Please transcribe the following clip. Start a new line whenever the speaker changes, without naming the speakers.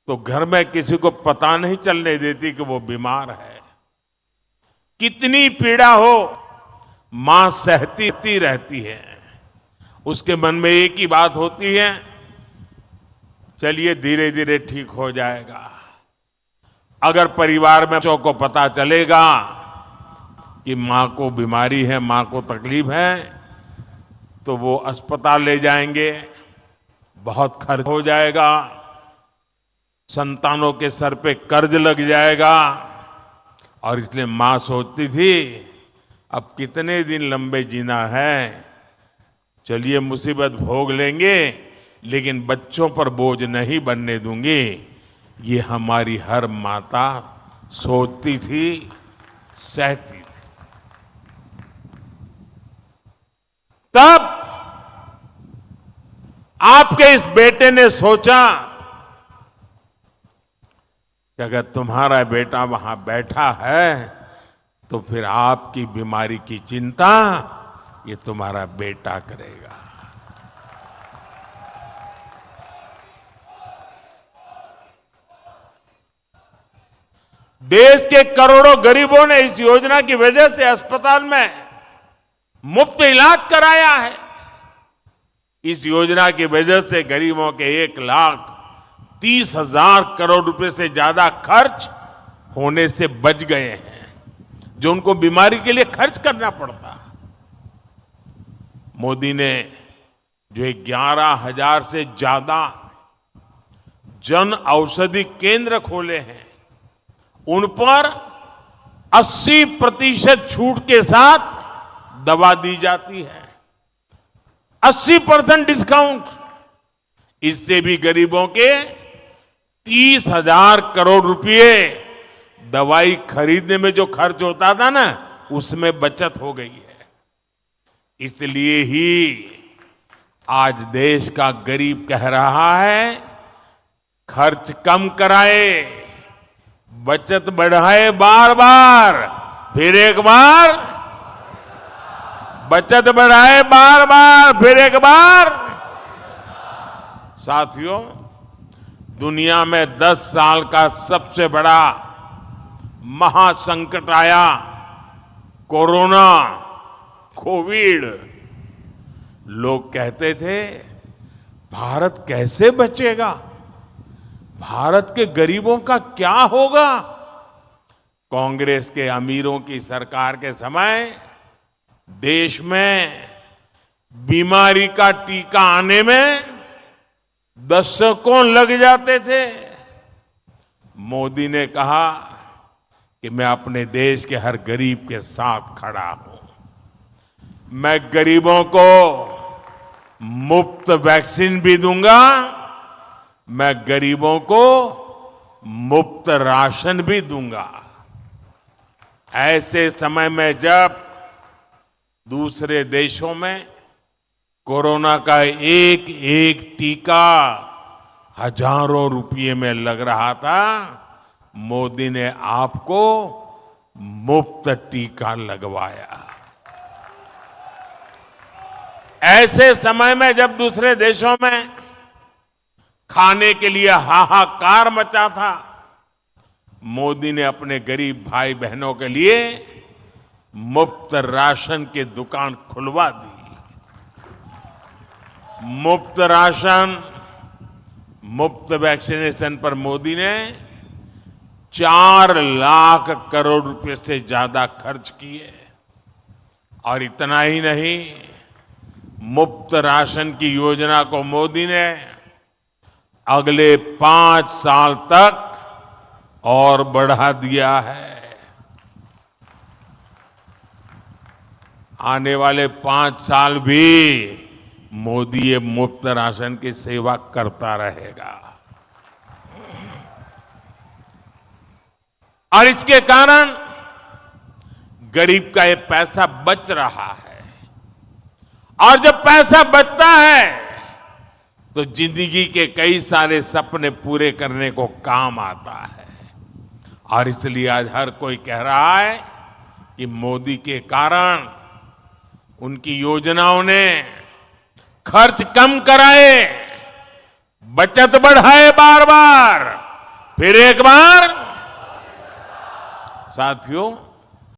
तो घर में किसी को पता नहीं चलने देती कि वो बीमार है। कितनी पीड़ा हो, मां सहती रहती है। उसके मन में एक ही बात होती है, चलिए धीरे धीरे ठीक हो जाएगा। अगर परिवार में बच्चों को पता चलेगा कि मां को बीमारी है, मां को तकलीफ है, तो वो अस्पताल ले जाएंगे, बहुत खर्च हो जाएगा, संतानों के सर पे कर्ज लग जाएगा। और इसलिए मां सोचती थी अब कितने दिन लंबे जीना है, चलिए मुसीबत भोग लेंगे लेकिन बच्चों पर बोझ नहीं बनने दूंगी। ये हमारी हर माता सोचती थी, सहती थी। तब आपके इस बेटे ने सोचा कि अगर तुम्हारा बेटा वहां बैठा है तो फिर आपकी बीमारी की चिंता ये तुम्हारा बेटा करेगा। देश के करोड़ों गरीबों ने इस योजना की वजह से अस्पताल में मुफ्त इलाज कराया है। इस योजना की वजह से गरीबों के 1,30,000 करोड़ रुपए से ज्यादा खर्च होने से बच गए हैं, जो उनको बीमारी के लिए खर्च करना पड़ता। मोदी ने जो 11,000 से ज्यादा जन औषधि केंद्र खोले हैं, उन पर 80% छूट के साथ दवा दी जाती है, 80% डिस्काउंट। इससे भी गरीबों के 30,000 करोड़ रुपए दवाई खरीदने में जो खर्च होता था ना, उसमें बचत हो गई है। इसलिए ही आज देश का गरीब कह रहा है खर्च कम कराए, बचत बढ़ाए, बार बार, फिर एक बार बचत बढ़ाए, बार बार, फिर एक बार। साथियों, दुनिया में 10 साल का सबसे बड़ा महासंकट आया, कोरोना, कोविड। लोग कहते थे भारत कैसे बचेगा, भारत के गरीबों का क्या होगा। कांग्रेस के अमीरों की सरकार के समय देश में बीमारी का टीका आने में दशकों लग जाते थे। मोदी ने कहा कि मैं अपने देश के हर गरीब के साथ खड़ा हूं, मैं गरीबों को मुफ्त वैक्सीन भी दूंगा, मैं गरीबों को मुफ्त राशन भी दूंगा। ऐसे समय में जब दूसरे देशों में कोरोना का एक एक टीका हजारों रुपये में लग रहा था, मोदी ने आपको मुफ्त टीका लगवाया। ऐसे समय में जब दूसरे देशों में खाने के लिए हाहाकार मचा था, मोदी ने अपने गरीब भाई बहनों के लिए मुफ्त राशन की दुकान खुलवा दी। मुफ्त राशन, मुफ्त वैक्सीनेशन पर मोदी ने 4 लाख करोड़ रुपए से ज्यादा खर्च किए। और इतना ही नहीं, मुफ्त राशन की योजना को मोदी ने अगले 5 साल तक और बढ़ा दिया है। आने वाले 5 साल भी मोदी ये मुफ्त राशन की सेवा करता रहेगा। और इसके कारण गरीब का ये पैसा बच रहा है। और जब पैसा बचता है तो जिंदगी के कई सारे सपने पूरे करने को काम आता है। और इसलिए आज हर कोई कह रहा है कि मोदी के कारण, उनकी योजनाओं ने खर्च कम कराए, बचत बढ़ाए बार बार, फिर एक बार साथियों,